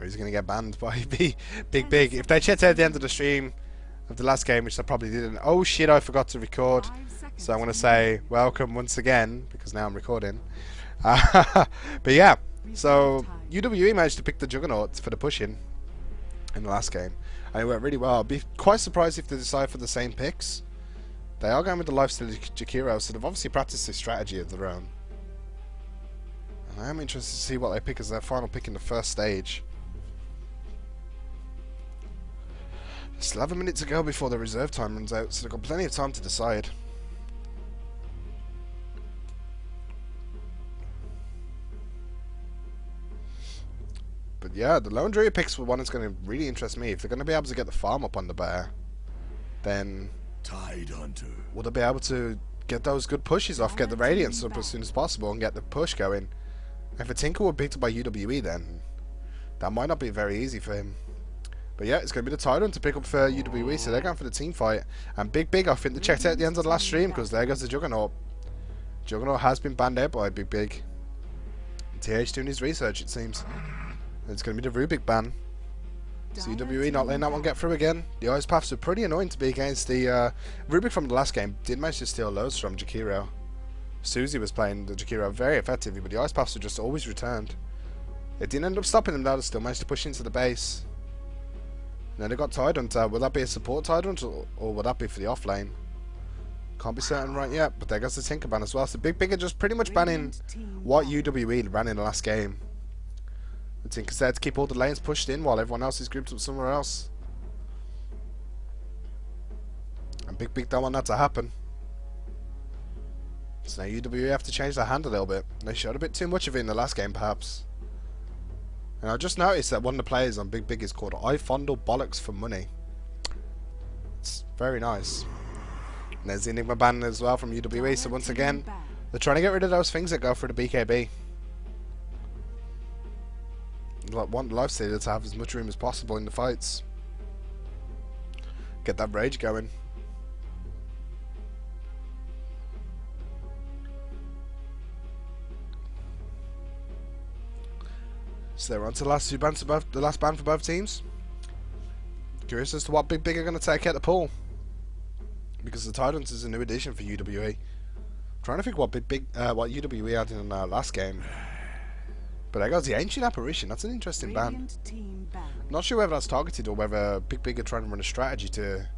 Or he's going to get banned by Big.Big. If they checked out at the end of the stream of the last game, which they probably didn't. Oh shit, I forgot to record. So I'm going to say welcome once again, because now I'm recording. But yeah, so uWe managed to pick the Juggernaut for the push-in the last game. And it went really well. I'd be quite surprised if they decide for the same picks. They are going with the lifesteal Jakiro, so they've obviously practiced this strategy of their own. And I am interested to see what they pick as their final pick in the first stage. Still have a minute to go before the reserve time runs out, so they've got plenty of time to decide. But yeah, the Lone Druid picks were one that's going to really interest me. If they're going to be able to get the farm up on the bear, then will they be able to get those good pushes off, get the Radiance up as soon as possible, and get the push going? If a Tinker were picked by uWe, then that might not be very easy for him. But yeah, it's going to be the Tyrant to pick up for uWe, so they're going for the team fight. And Big.Big, I think they checked out at the end of the last stream, because there goes the Juggernaut. Juggernaut has been banned out by Big.Big. TH doing his research, it seems. It's going to be the Rubik ban. So uWe not letting that one get through again. The Ice Paths are pretty annoying to be against. The Rubik from the last game did manage to steal loads from Jakiro. Susie was playing the Jakiro very effectively, but the Ice Paths were just always returned. It didn't end up stopping them though, they still managed to push into the base. And then they got Tyrant. Will that be a support Tyrant, or will that be for the off lane? Can't be certain right yet, but there goes the Tinker ban as well. So Big.Big are just pretty much banning what uWe ran in the last game. The Tinker said to keep all the lanes pushed in while everyone else is grouped up somewhere else. And Big.Big don't want that to happen. So now uWe have to change their hand a little bit. They showed a bit too much of it in the last game, perhaps. And I just noticed that one of the players on Big.Big is called I Fondle Bollocks for Money. It's very nice. And there's the Enigma ban as well from uWe. So once again, they're trying to get rid of those things that go for the BKB. Want the Lifestealer to have as much room as possible in the fights. Get that rage going. So they're on to the last two bans for both, the last ban for both teams. Curious as to what Big.Big are going to take out the pool, because the Tyrant is a new addition for uWe. Trying to think what what uWe had in the last game. But there goes the Ancient Apparition. That's an interesting ban. Not sure whether that's targeted or whether Big.Big are trying to run a strategy to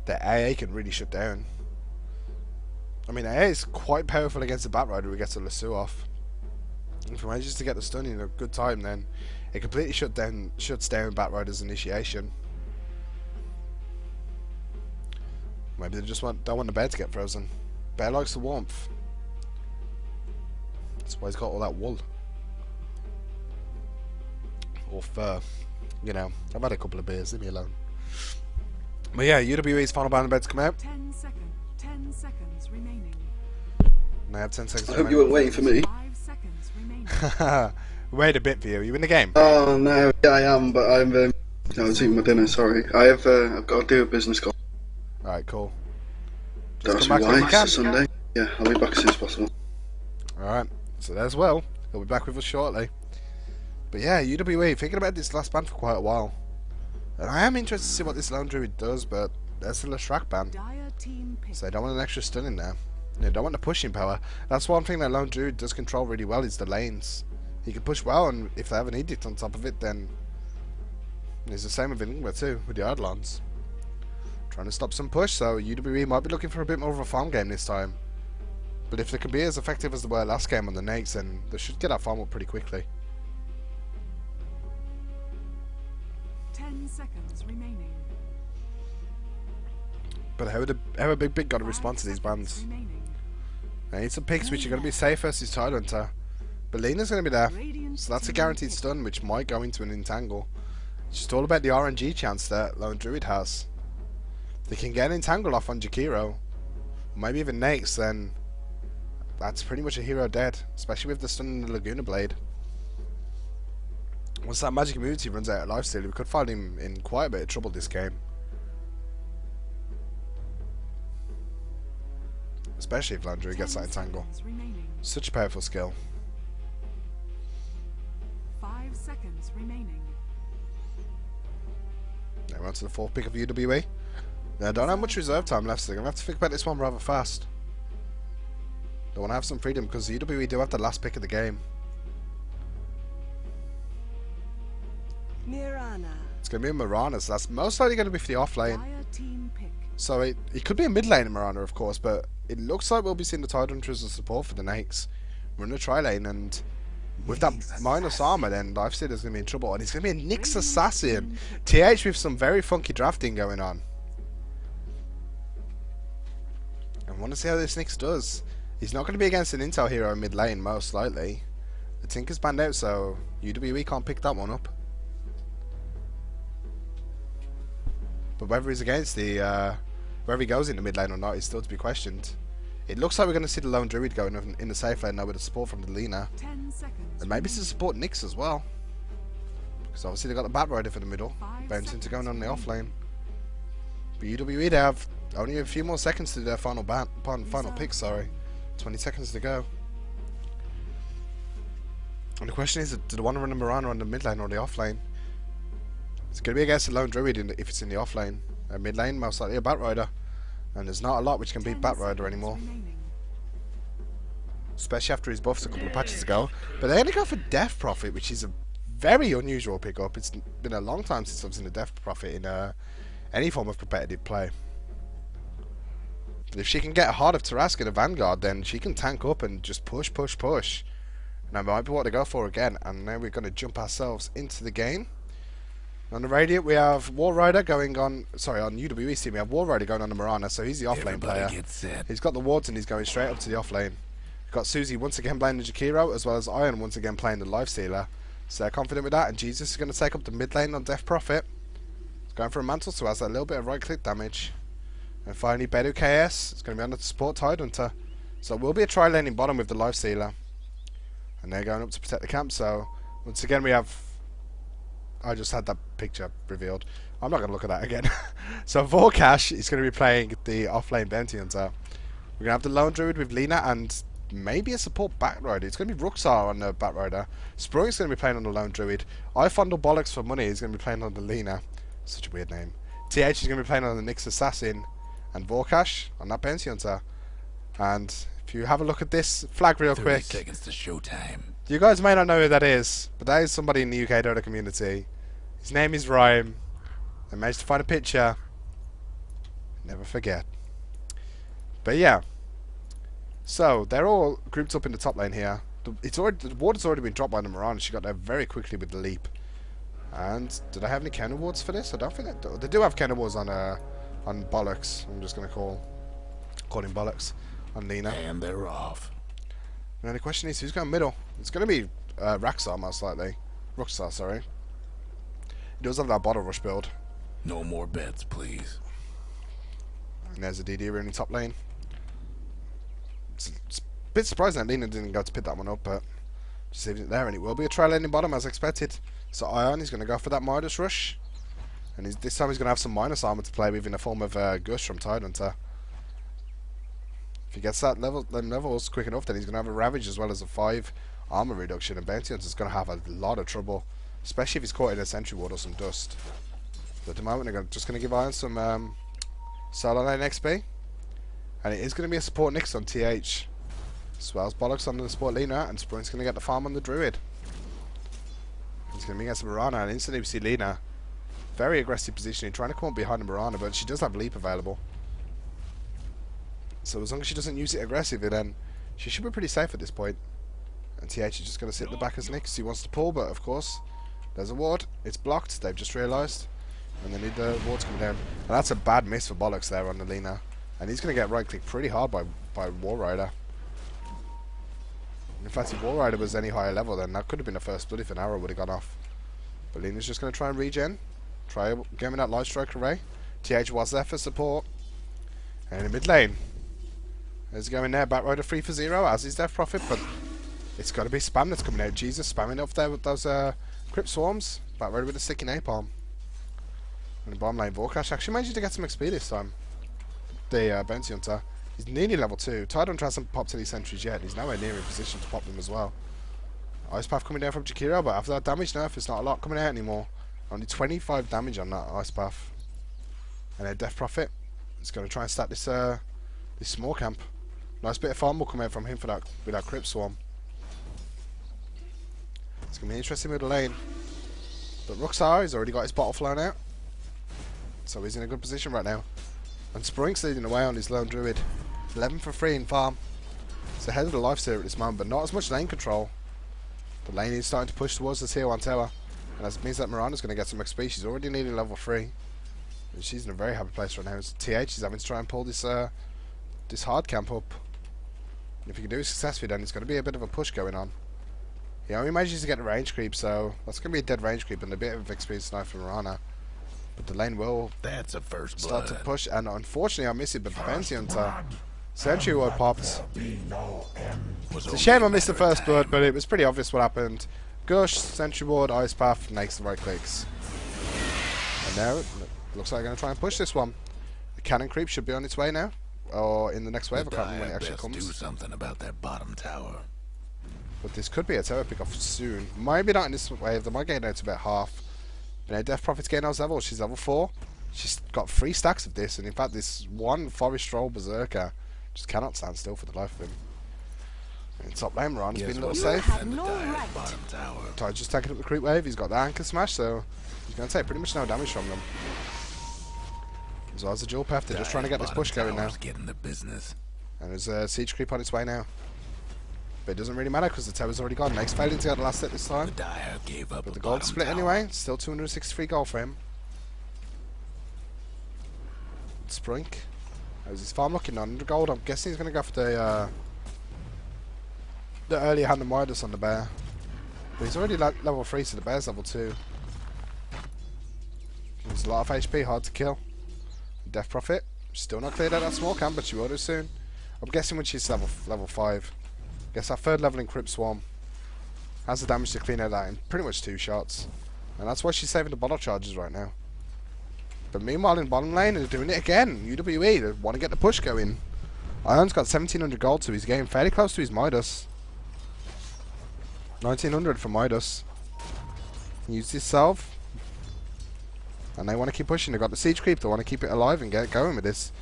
that AA can really shut down. I mean, AA is quite powerful against the Batrider who gets a lasso off. If he manages to get the stun in a good time, then it completely shuts down Batrider's initiation. Maybe they just don't want the bear to get frozen. Bear likes the warmth. That's why he's got all that wool. Or fur. You know, I've had a couple of beers, leave me alone. But yeah, uWe's final ban about to come out. 10 seconds remaining. And I have 10 seconds I hope you weren't waiting for me. 5 seconds remaining. Wait a bit for you. Are you in the game? Oh no, yeah, I am, but I was eating my dinner. Sorry, I've got to do a business call. Alright, cool. Don't Just ask come me back when why. you It's can. a Sunday. Yeah, I'll be back as soon as possible. Alright, so there's Will. He'll be back with us shortly. But yeah, uWe, thinking about this last ban for quite a while. And I am interested to see what this Lone Druid does, but there's still a Shrek ban. So they don't want an extra stun in there. They don't want the pushing power. That's one thing that Lone Druid does control really well, is the lanes. He can push well, and if they have an edict on top of it, then it's the same with Enigma too, with the Eidolons. Trying to stop some push, so uWe might be looking for a bit more of a farm game this time. But if they can be as effective as they were last game on the Nakes, then they should get that farm up pretty quickly. 10 seconds remaining. But how a Big.Big got to respond to these bans? I need some picks which are going to be safe versus Tidehunter. But Lena's going to be there, so that's a guaranteed stun which might go into an entangle. It's just all about the RNG chance that Lone Druid has. If they can get an entangle off on Jakiro, or maybe even Nakes, then that's pretty much a hero dead, especially with the stun in the Laguna Blade. Once that magic immunity runs out of lifesteal, we could find him in quite a bit of trouble this game. Especially if Lone Druid gets that entangle. Such a powerful skill. 5 seconds remaining. We're on to the fourth pick of uWe. Now, I don't have much reserve time left, so they're going to have to think about this one rather fast. They want to have some freedom because uWe do have the last pick of the game. Mirana. It's going to be a Mirana, so that's most likely going to be for the off lane. Dire team pick. So it could be a mid lane in Mirana, of course, but it looks like we'll be seeing the Tidehunters as support for the Nakes. We're in the tri lane, and with that minus armor, then I've said there's going to be in trouble. And it's going to be a Nyx Assassin. TH with some very funky drafting going on. I want to see how this Nyx does. He's not going to be against an intel hero in mid lane, most likely. The Tinker's banned out, so uWe can't pick that one up. But whether he's against the, wherever he goes in the mid lane or not is still to be questioned. It looks like we're going to see the lone druid going in the safe lane now with the support from the Lina. 10 seconds. And maybe to support Nyx as well. Because obviously they've got the Bat Rider for the middle, bouncing to going on the off lane. But uWe, they have only a few more seconds to do their final pick, sorry. 20 seconds to go. And the question is, do they want to run a Mirana on the mid lane or the off lane? It's going to be against the lone druid if it's in the off lane. Mid lane, most likely a Bat Rider. And there's not a lot which can beat Bat Rider anymore. Especially after his buffs a couple of patches ago. But they only go for Death Prophet, which is a very unusual pickup. It's been a long time since I've seen a Death Prophet in any form of competitive play. But if she can get a Heart of Tarask in a Vanguard, then she can tank up and just push. And that might be what they go for again. And now we're going to jump ourselves into the game. On the Radiant, we have War Rider going on. Sorry, on uWe team, we have War Rider going on the Mirana, so he's the offlane player. He's got the wards and he's going straight up to the offlane. We've got Susie once again playing the Jakiro, as well as Iron once again playing the Lifestealer. So they're confident with that, and Jesus is going to take up the mid lane on Death Prophet. He's going for a Mantle, so has a little bit of right click damage. And finally, Bedu KS is going to be under the support Tidehunter. So it will be a tri lane in bottom with the Lifestealer. And they're going up to protect the camp, so once again we have. I just had that picture revealed. I'm not going to look at that again. So Vorkash is going to be playing the offlane Bounty Hunter. We're going to have the Lone Druid with Lina and maybe a support Bat Rider. It's going to be Ruxar on the Bat Rider. Sprung's going to be playing on the Lone Druid. I Fondle Bollocks for money is going to be playing on the Lina. Such a weird name. TH is going to be playing on the Nyx Assassin. And Vorkash on that Bounty Hunter. And if you have a look at this flag real quick. 30 seconds to showtime. You guys may not know who that is, but that is somebody in the UK Dota community. His name is Rhyme. I managed to find a picture. Never forget. But yeah. So, they're all grouped up in the top lane here. The ward has already been dropped by the Mirana. She got there very quickly with the leap. And, did I have any counter wards for this? I don't think they do. They do have counter wards on Bollocks. I'm just going to call him Bollocks. On Lina. And they're off. Now the question is, who's going middle? It's going to be Raxar most likely. Ruxar, sorry. He does have that bottle rush build. No more bets, please. And there's a DD in the top lane. It's a bit surprising that Lina didn't go to pick that one up, but just leaving it there, and it will be a tri lane in bottom as expected. So Ion is going to go for that Midas rush. And this time he's going to have some minus armor to play with in the form of Gush from Tidehunter. If he gets them levels quick enough, then he's going to have a Ravage as well as a 5 armor reduction, and Bounty Hunter's going to have a lot of trouble, especially if he's caught in a Sentry Ward or some dust. But at the moment, they're just going to give Iron some solo lane XP, and it is going to be a support Nyx on TH. Swells Bollocks on the support Lina, and Sprung's going to get the farm on the Druid. He's going to be against the Mirana, and instantly we see Lina. Very aggressive positioning, trying to come up behind the Mirana, but she does have Leap available. So as long as she doesn't use it aggressively, then she should be pretty safe at this point. And TH is just going to sit at the back as Nyx. He wants to pull, but of course, there's a ward. It's blocked, they've just realised. And they need the ward to come down. And that's a bad miss for Bollocks there on the Lina. And he's going to get right-clicked pretty hard by War Rider. In fact, if War Rider was any higher level, then that could have been the first blood if an arrow would have gone off. But Lina's just going to try and regen. Try getting that Light Strike array. TH was there for support. And in the mid lane. There's going there, Bat Rider 3 for 0, as is Death Prophet, but it's got to be spam that's coming out. Jesus spamming up there with those Crypt Swarms. Bat Rider with a sticky napalm. And the bottom lane, Vorkash actually managed to get some XP this time. The Bounty Hunter. He's nearly level 2. Tidehunter hasn't popped any sentries yet. He's nowhere near in position to pop them as well. Ice Path coming down from Jakiro, but after that damage nerf, it's not a lot coming out anymore. Only 25 damage on that Ice Path. And then Death Prophet is going to try and stack this this small camp. Nice bit of farm will come out from him for that with that Crypt Swarm. It's going to be interesting with the lane. But Ruxar has already got his bottle flown out. So he's in a good position right now. And Sprunk's leading the way on his lone druid. 11 for 3 in farm. It's ahead of the lifesteal at this moment, but not as much lane control. The lane is starting to push towards the tier 1 tower. And that means that Mirana's going to get some XP. She's already needing level 3. And she's in a very happy place right now. TH is having to try and pull this this hard camp up. And if he can do it successfully, then it's going to be a bit of a push going on. He only manages to get the range creep, so that's going to be a dead range creep and a bit of XP snipe from Mirana. But the lane will That's a first start blood. to push, and unfortunately I miss it, but the bounty hunter Sentry Ward popped. It's a shame I missed the first blood, but it was pretty obvious what happened. Gush, Sentry Ward, Ice Path makes the right clicks. And now it looks like they're going to try and push this one. The cannon creep should be on its way now, or in the next wave. I can't remember when it actually Do comes. something about that bottom tower. But this could be a tower pick off soon. Maybe not in this wave. They might get down to about half. But now Death Prophet's getting those levels. She's level 4. She's got 3 stacks of this, and in fact, this one Forest Troll Berserker just cannot stand still for the life of him. In top lane, Ron's been a little safe. Bottom tower. Ty's just taking up the creep wave. He's got the anchor smash, so he's going to take pretty much no damage from them. As well as the dual path, they're just trying to get this push going now. Getting the business. And there's a siege creep on its way now. But it doesn't really matter because the tower's already gone. Nake's failing to get the last hit this time. Dire gave up. But the gold split anyway. Still 263 gold for him. Sprink. How's his farm looking? 100 gold. I'm guessing he's going to go for the early hand of Midas on the bear. But he's already level 3, so the bear's level 2. There's a lot of HP, hard to kill. Death Prophet. Still not cleared out that small camp, but she will do soon. I'm guessing when she's level 5. Guess that third level in Crypt Swarm has the damage to clean out that in pretty much 2 shots. And that's why she's saving the bottle charges right now. But meanwhile in bottom lane, they're doing it again. uWe, they want to get the push going. Ion's got 1700 gold, so he's getting fairly close to his Midas. 1900 for Midas. Use this salve. And they want to keep pushing. They've got the siege creep, they want to keep it alive and get going with this.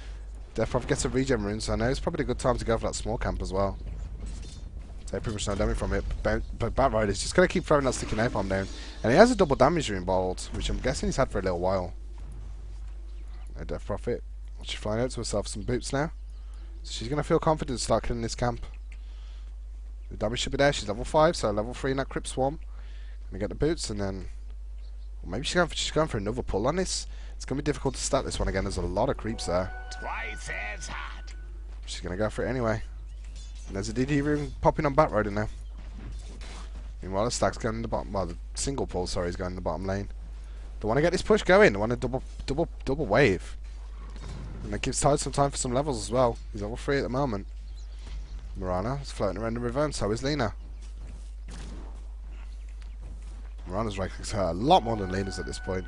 Death Prophet gets a regen rune, so I know it's probably a good time to go for that small camp as well. So pretty much no damage from it, but Bat Rider's just going to keep throwing that sticky napalm down. And he has a double damage rune bottled, which I'm guessing he's had for a little while. No Death Prophet. She's flying out to herself some boots now. So she's going to feel confident to start killing this camp. The damage should be there. She's level 5, so level 3 in that Crypt Swarm. Gonna get the boots, and then... Well, maybe she's going for another pull on this. It's going to be difficult to start this one again. There's a lot of creeps there. Twice as hot. She's going to go for it anyway. And there's a DD rune popping on Bat Rider now. Meanwhile, the stack's going in the bottom. Well, the single pull, sorry, is going in the bottom lane. They want to get this push going. They want a double wave. And that gives Ty some time for some levels as well. He's level 3 at the moment. Mirana is floating around the river, and so is Lina. Mirana's right clicks her a lot more than Lina's at this point.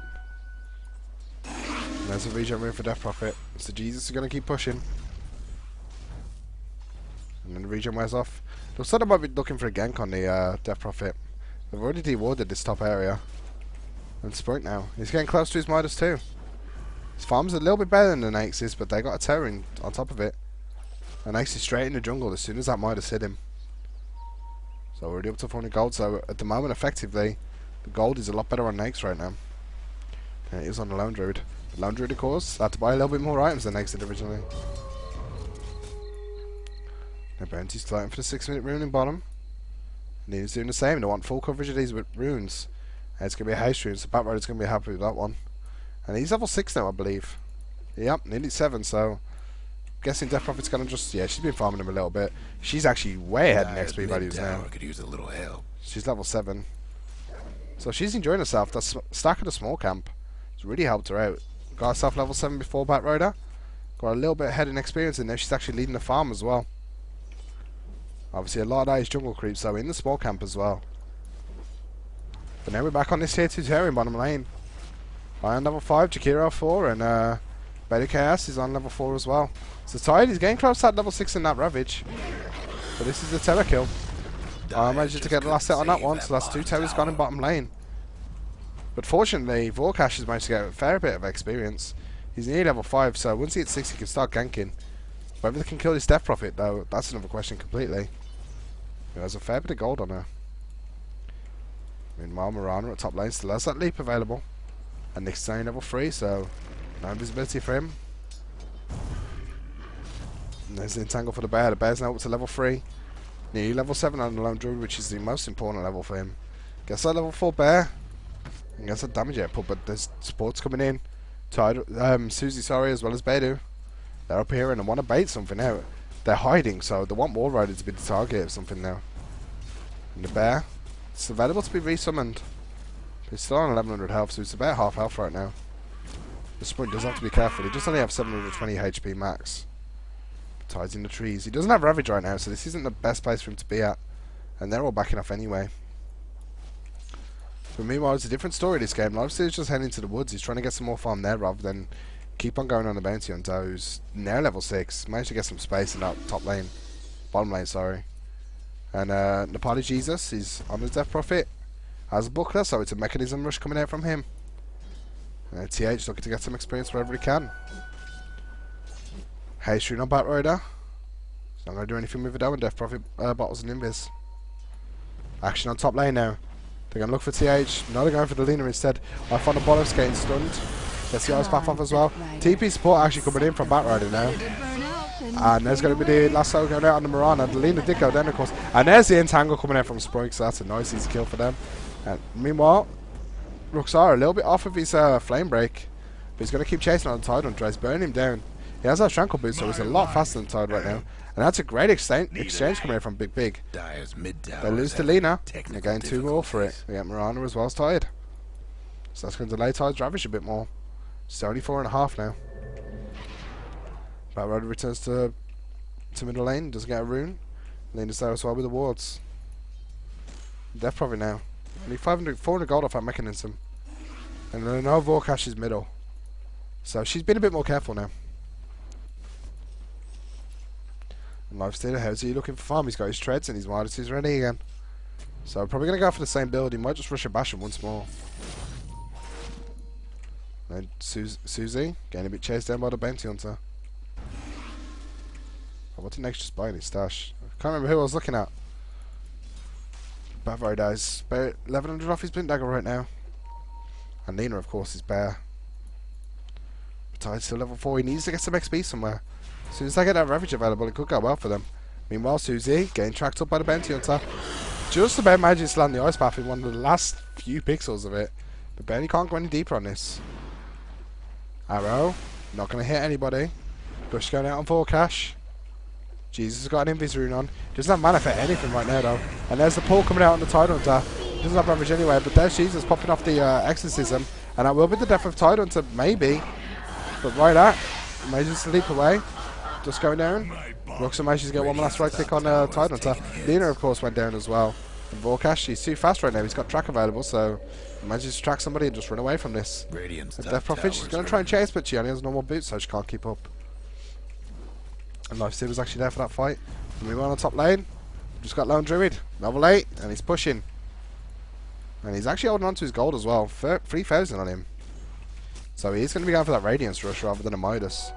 And there's a regen rune for Death Prophet. So Jesus is going to keep pushing. And then the regen wears off. Looks like they might be looking for a gank on the Death Prophet. They've already dewarded this top area. And Sprint now. He's getting close to his Midas too. His farm's a little bit better than the Nax's, but they got a tower on top of it. And Nax is straight in the jungle as soon as that Midas hit him. So we're already up to 400 gold. So at the moment, effectively, the gold is a lot better on Nax right now than it is on the Lone Druid. The Lone Druid, of course, had to buy a little bit more items than Nax did originally. Now Bounty's floating for the 6-minute rune in bottom. Nina's doing the same. They want full coverage of these with runes. And it's going to be a haste rune, so Bat Rider's going to be happy with that one. And he's level 6 now, I believe. Yep, nearly 7, so... Guessing Death Prophet's going to just... Yeah, she's been farming him a little bit. She's actually way ahead in XP values now. Could use a little help. She's level 7. So she's enjoying herself. That stack of the small camp has really helped her out. Got herself level 7 before Bat Rider. Got a little bit ahead in experience, and now she's actually leading the farm as well. Obviously a lot of that is jungle creeps though in the small camp as well. But now we're back on this tier 2 tower in bottom lane. I on level 5, Jakiro 4, and Beta Chaos is on level 4 as well. So Tide is getting close to that level 6 in that Ravage. But this is the tower kill. I managed to get the last hit on that one, so that's 2 towers gone in bottom lane. But fortunately, Vorkash has managed to get a fair bit of experience. He's nearly level 5, so once he hits 6, he can start ganking. Whether they can kill this Death Prophet, though, that's another question completely. There's a fair bit of gold on her. Meanwhile, Mirana at top lane still has that leap available. And Nick's only level 3, so no invisibility for him. And there's the entangle for the bear. The bear's now up to level 3. Nearly level 7 on the lone druid, which is the most important level for him. Gets that level 4 bear. And gets that damage output, but there's supports coming in. Susie, sorry, as well as Beidou. They're up here and they want to bait something out. They're hiding, so they want War Rider to be the target of something now. And the bear, it's available to be resummoned. But he's still on 1100 health, so it's about half health right now. The sprint does have to be careful. He does only have 720 HP max. Tides in the trees. He doesn't have Ravage right now, so this isn't the best place for him to be at. And they're all backing off anyway. But meanwhile, it's a different story this game. Lifesteal's just heading to the woods. He's trying to get some more farm there rather than keep on going on the bounty hunter, who's now level 6. Managed to get some space in that top lane. Bottom lane, sorry. And Nepali Jesus is on his Death Prophet. Has a buckler, so it's a mechanism rush coming out from him. TH looking to get some experience wherever he can. Hey, shooting on Bat Rider. He's not going to do anything with it though, and Death Prophet bottles and invis. Action on top lane now. They're going to look for TH. No, they're going for the Lina instead. I find the bottom's getting stunned. Gets the ice path off as well. TP support actually coming in from Bat Rider now. And there's going to be the lasso going out on the Mirana. The Lina did go down, of course. And there's the entangle coming out from Sprite, so that's a nice easy kill for them. And meanwhile, Ruxar a little bit off of his flame break. But he's going to keep chasing on the Tide Hunter. He's burning him down. He has that Shankle boost, so he's a lot faster than Tide right now. And that's a great exchange coming out from Big.Big. They lose to Lina. They're getting 2 more for it. They get Mirana as well as Tide. So that's going to delay Tide's Ravish a bit more. It's only 4.5 now. Bat Rider returns to middle lane. Doesn't get a rune. Lina's there as well with the wards. Death Prophet now. Only 400 gold off that mechanism. And then no Vorkash is middle. So she's been a bit more careful now. And Lifestealer, how's he looking for farm? He's got his treads and his Midas ready again. So probably going to go for the same build. He might just rush a Bastion once more. And Susie getting a bit chased down by the bounty hunter. Oh, what did Next just buy in his stash? I can't remember who I was looking at. Bavaro dies. About 1100 off his Blink Dagger right now. And Nina, of course, is bare. Tide's still level 4. He needs to get some XP somewhere. As soon as they get that Ravage available, it could go well for them. Meanwhile, Susie getting tracked up by the bounty hunter. Just about managing to land the ice path in one of the last few pixels of it. But barely can't go any deeper on this. Arrow, not going to hit anybody. Bush going out on Vorkash. Jesus has got an Invis rune on. Doesn't have mana for anything right now though. And there's the pull coming out on the Tide Hunter. Doesn't have Ravage anyway, but there's Jesus popping off the Exorcism. And that will be the death of Tide Hunter, maybe. But right at, manages to leap away. Just going down. Ruxar manages to get one last right click on Tide Hunter. Lina, of course, went down as well. And Vorkash, he's too fast right now. He's got track available, so he manages to track somebody and just run away from this. And Death Prophet, she's going to try and chase, but she only has normal boots, so she can't keep up. And Lifesteal was actually there for that fight. And we went on top lane. Just got Lone Druid, level 8, and he's pushing. And he's actually holding on to his gold as well. 3,000 on him. So he's going to be going for that Radiance Rush rather than a Midas.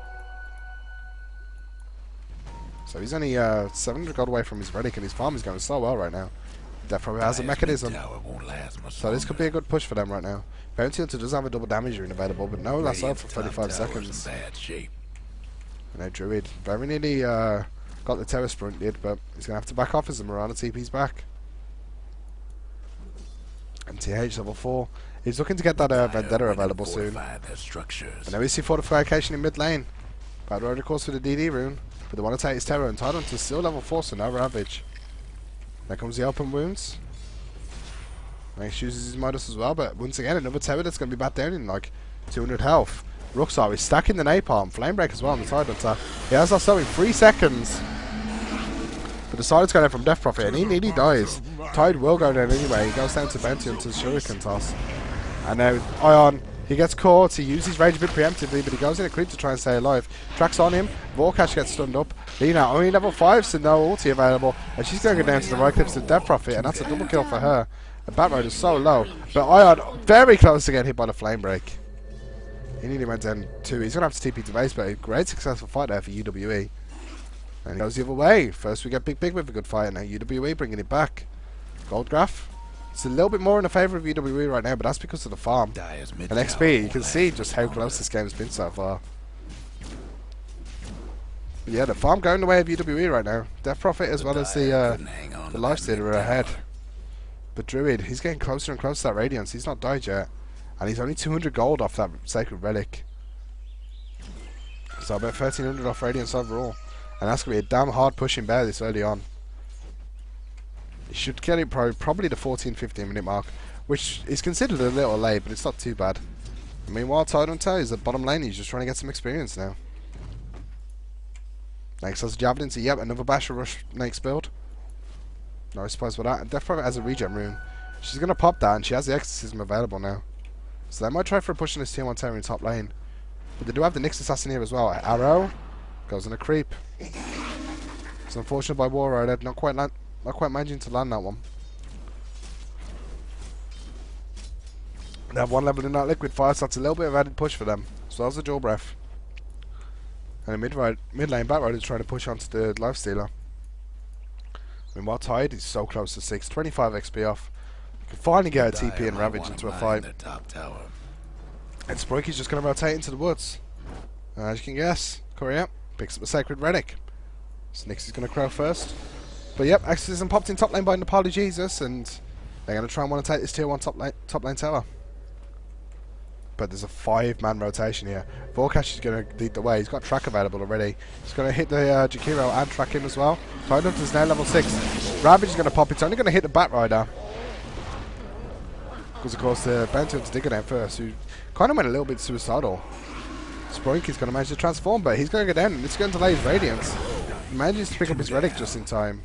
So he's only 700 gold away from his Relic, and his farm is going so well right now. Death probably has a mechanism. So this could be a good push for them right now. Bounty Hunter does have a double damage rune available, but no lasso for 35 seconds. And now Druid very nearly got the Terror Sprint did, but he's going to have to back off as the Mirana TP's back. And TH level 4. He's looking to get that Vendetta available soon. And now we see Fortification in mid lane. Bad Road of course with the DD rune. But they want to take his Terror, and Tide Hunter's still level 4, so no Ravage. There comes the open wounds. Max uses his Midas as well, but once again another Terror that's going to be back down in like 200 health. Ruxar is stacking the Napalm. Flamebreak as well on the Tide Hunter. He has that so in 3 seconds. But the Side's going out from Death Prophet, and he nearly dies. Tide will go down anyway. He goes down to Bounty Hunter's Shuriken toss. And now Ion, he gets caught. He uses Rage a bit preemptively, but he goes in a creep to try and stay alive. Tracks on him. Vorkash gets stunned up. Lina only level 5, so no ulti available. And she's going to go down to the right clips of Death Prophet, and that's a double kill for her. The Bat Road is so low. But Ion very close to getting hit by the Flame Break. He nearly went down too. He's going to have to TP to base, but a great successful fight there for uWe. And he goes the other way. First we get Big.Big with a good fight, and now uWe bringing it back. Gold graph. It's a little bit more in the favour of uWe right now, but that's because of the farm. And XP, you can see just how close this game's been so far. But yeah, the farm going the way of uWe right now. Death Prophet as well as the Lifestealer are ahead. But Druid, he's getting closer and closer to that Radiance. He's not died yet. And he's only 200 gold off that Sacred Relic. So about 1300 off Radiance overall. And that's going to be a damn hard pushing bear this early on. He should get it probably the 14-15 minute mark, which is considered a little late, but it's not too bad. Meanwhile, Tidehunter is at bottom lane. He's just trying to get some experience now. Next has Javelin, so yep, another Basher Rush next build. No surprise for that. And Death Prophet has a regen rune. She's going to pop that, and she has the Exorcism available now. So they might try for a push in this tier 1 tower in top lane. But they do have the Nyx Assassin here as well. Arrow goes on a creep. It's unfortunate by War Rider, not quite managing to land that one. They have one level in that liquid fire, so that's a little bit of added push for them. So that's the Jaw Breath. And the mid lane back rider is trying to push onto the Lifestealer. Meanwhile, Tide is so close to 6, 25 XP off. You can finally get a TP and Ravage into a fight. And Sprike's just going to rotate into the woods. As you can guess, Courier picks up the Sacred Relic. So Nyx is going to crow first. But yep, Exorcism popped in top lane by Nepali Jesus, and they're going to try and want to take this tier 1 top lane tower. But there's a 5-man rotation here. Vorkash is going to lead the way. He's got track available already. He's going to hit the Jakiro and track him as well. Tidehunter is now level 6. Ravage is going to pop. It's only going to hit the Bat Rider. Because of course the Bounty Hunter's digging out first, who kind of went a little bit suicidal. Sproink is going to manage to transform, but he's going to go down, and it's going to delay his Radiance. He manages to pick up his Relic just in time.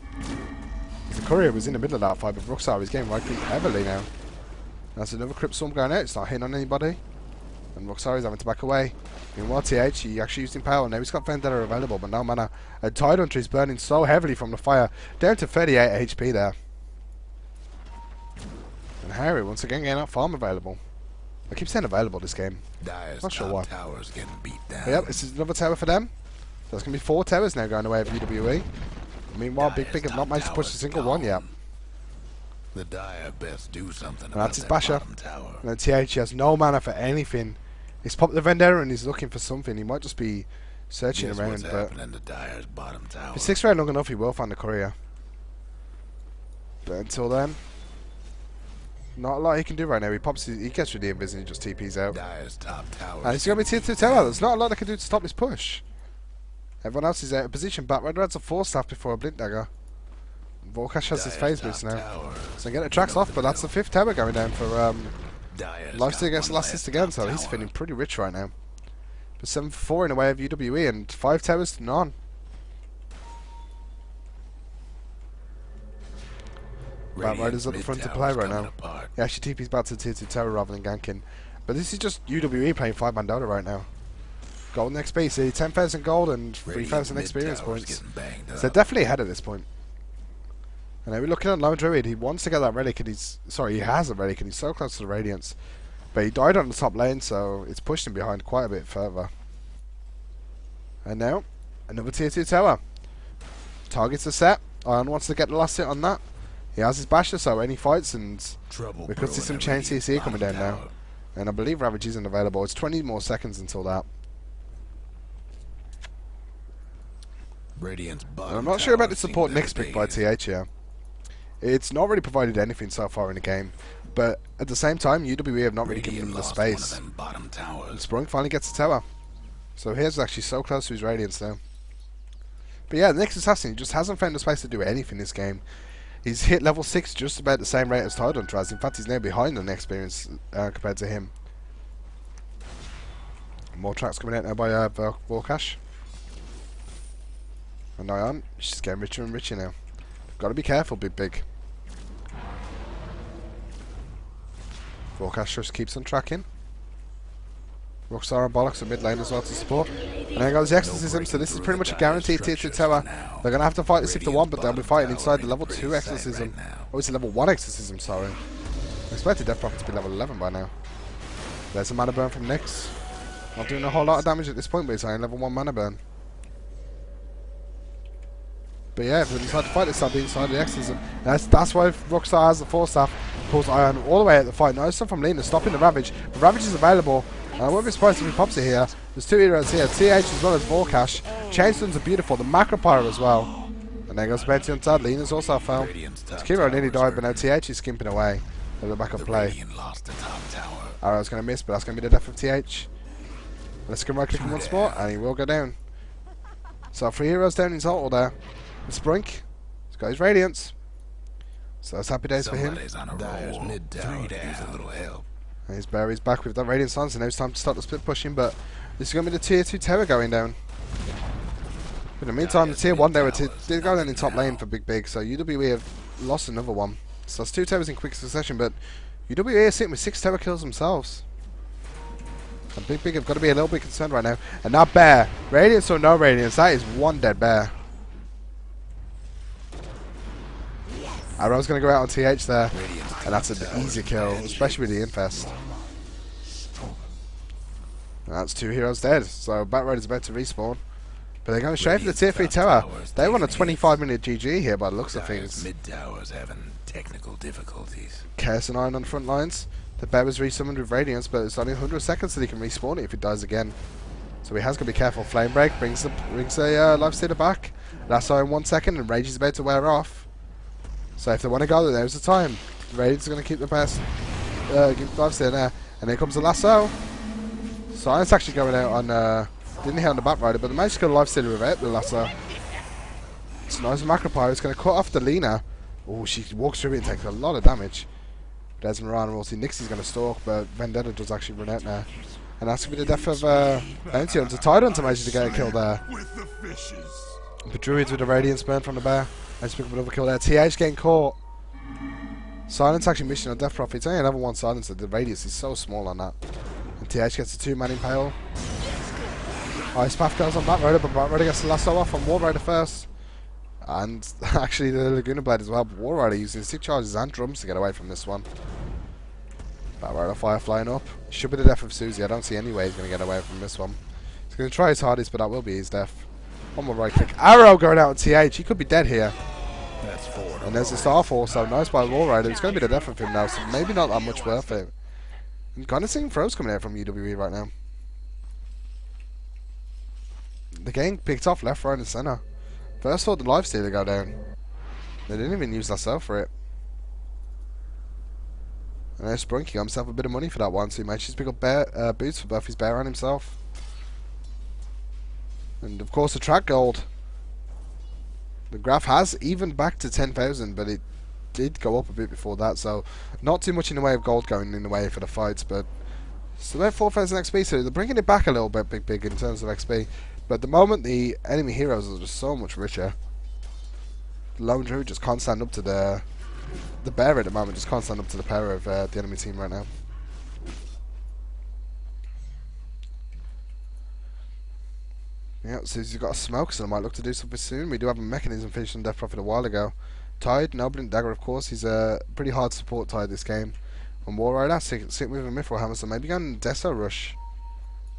The Courier was in the middle of that fight, but Roxar is getting right creep heavily now. That's another Crypt Storm going out. It's not hitting on anybody. And Roxar is having to back away. Meanwhile, TH, he actually used Impale. Now he's got Vendetta available, but no mana. And Tidehunter is burning so heavily from the fire. Down to 38 HP there. And Harry, once again, getting that farm available. I keep saying available this game. Not sure why. Towers getting beat down. But yep, this is another tower for them. So there's going to be 4 towers now going away of uWe. Meanwhile, Big.Big have not managed to push a single one yet. The Dire best do something And about that's his that Basher. bottom tower. And then TH has no mana for anything. He's popped the Vendetta and he's looking for something. He might just be searching Guess around, what's but happening to Dire's bottom tower? if it's 6 round long enough, he will find the Courier. But until then, not a lot he can do right now. He pops, he gets rid of the Invis and he just TPs out. Dire's top tower. And it's going to be tier 2 tower. There's not a lot they can do to stop this push. Everyone else is out of position. Batrider has a 4-staff before a Blink Dagger. Vorkash has his phase boost now. So get the tracks off, but that's the 5th tower going down for Lifesteal gets the last assist again, so he's feeling pretty rich right now. But 7-4 in the way of uWe and 5 towers to none. Batrider's at the front to play right now. Yeah, actually TP's back to tier 2 tower rather than ganking. But this is just uWe playing 5-man Dota right now. Golden XP, see 10,000 gold and 3,000 experience points. So they're definitely ahead at this point. And now we're looking at Lone Druid. He wants to get that relic, and he has a relic, and he's so close to the Radiance. But he died on the top lane, so it's pushed him behind quite a bit further. And now, another tier 2 tower. Targets are set. Iron wants to get the last hit on that. He has his Basher, so any fights, and we could see some chain CC coming down now. And I believe Ravage isn't available. It's 20 more seconds until that. And I'm not sure about the support Nyx pick by TH here. It's not really provided anything so far in the game, but at the same time, uWe have not really given him the space. And Sprung finally gets a tower. So here's actually so close to his Radiance now. But yeah, the Nyx Assassin just hasn't found the space to do anything this game. He's hit level 6 just about the same rate as Tidehunter has. In fact, he's now behind on the experience compared to him. More tracks coming out now by Vorkash. And Ion, she's getting richer and richer now. Got to be careful, Big.Big. Vorkash just keeps on tracking. Roxar and Bollocks are mid lane as well to support. And then goes the Exorcism, so this is pretty much a guaranteed tier 2 tower. They're going to have to fight this if they want, but they'll be fighting inside the level 2 Exorcism. Oh, it's a level 1 Exorcism, sorry. I expected Death Prophet to be level 11 by now. There's a mana burn from Nyx. Not doing a whole lot of damage at this point, but it's only level 1 mana burn. But yeah, if they decide to fight this time, being inside the X's, that's why Rockstar has the Force Staff, pulls Iron all the way at the fight. Nice stuff from Lena, stopping the Ravage. The Ravage is available. I won't be surprised if he pops it here. There's 2 heroes here, TH as well as Vorkash. Chainstones are beautiful, the Macro Pyro as well. And there goes Betty on Tad. Lena's also fell. Kiro nearly died, but now TH is skimping away. At the back of play. Arrow's going to miss, but that's going to be the death of TH. Let's go right click him once more, and he will go down. So 3 heroes down in total there. It's Brink. He's got his Radiance. So it's happy days for him. And his Barry's back with that Radiance on, so now it's time to start the split pushing, but this is going to be the tier 2 tower going down. In the meantime, the tier 1 tower did go down in top lane for Big.Big, so uWe have lost another one. So that's 2 towers in quick succession, but uWe are sitting with 6 tower kills themselves. And Big.Big have got to be a little bit concerned right now. And that bear, Radiance or no Radiance, that is one dead bear. Arrow's going to go out on TH there, and that's an easy kill, especially with the Infest. And that's 2 heroes dead, so Batroid is about to respawn. But they're going straight for the tier 3 tower. They want a 25-minute GG here by the looks of things. Mid-tower's having technical difficulties. Chaos and Iron on the front lines. The bear was resummoned with Radiance, but it's only 100 seconds till he can respawn it if it dies again. So he has got to be careful. Flame Break brings the Lifestealer back. Lasso in 1 second, and Rage is about to wear off. So if they want to go, there's the time. Rage is going to keep the best. Lifestealer there. And here comes the Lasso. Science actually going out on... didn't hit on the Batrider, but the managed to kill Lifestealer without the Lasso. It's nice. Macro Pyro is going to cut off the Lena. Oh, she walks through it and takes a lot of damage. There's Mirana. We'll see Nixie's going to stalk, but Vendetta does actually run out now. And that's going to be the death of Bounty Hunter. Tide Hunter managed to get a kill there. But Druids with a Radiance burn from the bear. Let's pick up another kill there. TH getting caught. Silence actually mission on Death Prophet. It's only a level 1 silencer. The radius is so small on that. And TH gets a 2-man impale. Ice Path goes on Batrider, but Batrider gets the lasso off on War Rider first. And actually the Laguna Blade as well. But War Rider using 6 charges and drums to get away from this one. Batrider fire flying up. Should be the death of Susie. I don't see any way he's going to get away from this one. He's going to try his hardest, but that will be his death. One more right click. Arrow going out on TH. He could be dead here. That's 4. And there's the Starfall, so nice by War Rider. It's going to be the death of him now, so maybe not that much worth it. I'm kind of seeing throws coming out from uWe right now. The game picked off left, right, and centre. First thought the Lifestealer go down. They didn't even use that cell for it. And there's Sprunky got himself a bit of money for that one, so he managed to pick up boots for both his bear and himself. And of course the track gold. The graph has evened back to 10,000, but it did go up a bit before that, so not too much in the way of gold going in the way for the fights, but it's about 4,000 XP, so they're bringing it back a little bit Big.Big in terms of XP. But at the moment the enemy heroes are just so much richer. The Lone Druid just can't stand up to the bear at the moment, just can't stand up to the power of the enemy team right now. Yeah, Susie's got a smoke, so I might look to do something soon. We do have a mechanism finished on Death Prophet a while ago. Tide, Noble Dagger, of course. He's a pretty hard support Tide this game. And War Rider, sitting with a Mithril Hammer, so maybe going Deso Rush.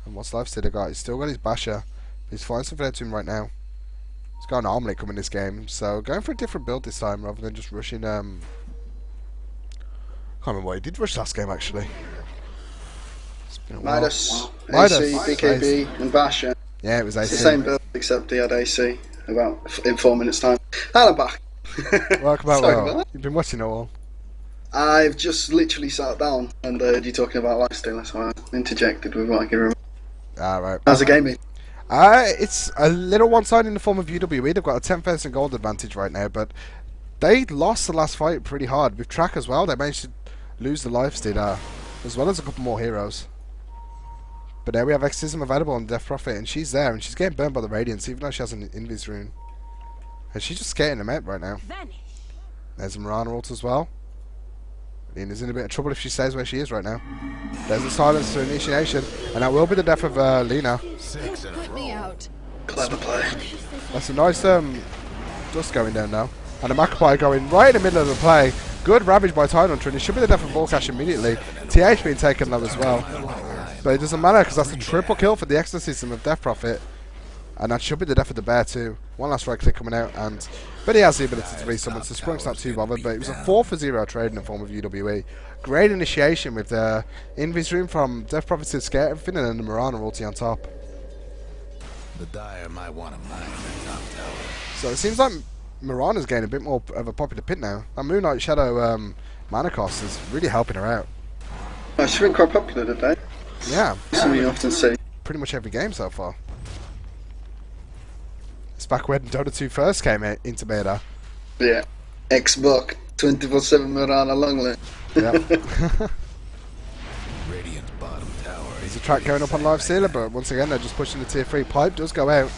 And what's Lifestealer got? He's still got his Basher. He's finding something out to him right now. He's got an Armlet coming this game, so going for a different build this time rather than just rushing. Can't remember what he did rush last game actually. It's been a while. Midas, AC, BKB, and Basher. Yeah, it was AC. It's the same build, except he had AC in 4 minutes' time. And I'm back. Welcome out, Sorry well. about that. You've been watching it all. I've just literally sat down and heard you talking about Lifestealer, so I interjected with what I can remember. Ah, right. How's the game been? It's a little one-sided in the form of uWe. They've got a 10,000 gold advantage right now, but they lost the last fight pretty hard. With Track as well, they managed to lose the Lifestealer, as well as a couple more heroes. But there we have Exorcism available on Death Prophet, and she's there, and she's getting burned by the Radiance, even though she has an Invis rune. And she's just skating them out right now. There's a Mirana ult as well. Lena's in a bit of trouble if she stays where she is right now. There's a silence to initiation, and that will be the death of Lena. 6 in a row. Clever play. That's a nice dust going down now. And the Macapie going right in the middle of the play. Good ravage by Tidehunter, and it should be the death of Volcash immediately. TH being taken low as well. But it doesn't matter because that's a triple kill for the exorcism of Death Prophet. And that should be the death of the bear too. One last right click coming out, but he has the ability to resummon, so Sprunk's not too bothered. But it was a 4 for 0 trade in the form of uWe. Great initiation with the invis room from Death Prophet to scare everything, and then the Mirana ulti on top. The Dire might want to mine the top tower. So it seems like Mirana's getting a bit more of a popular pick now. That Moonlight Shadow mana cost is really helping her out. Oh, she's been quite popular today. Yeah, Something you often see. pretty much every game so far. It's back when Dota 2 first came into beta. Yeah. Xbox 24/7 Mirana Longlet. Yeah. Radiant's bottom tower. There's a track going up on Live Sealer, but once again they're just pushing the tier 3. Pipe does go out.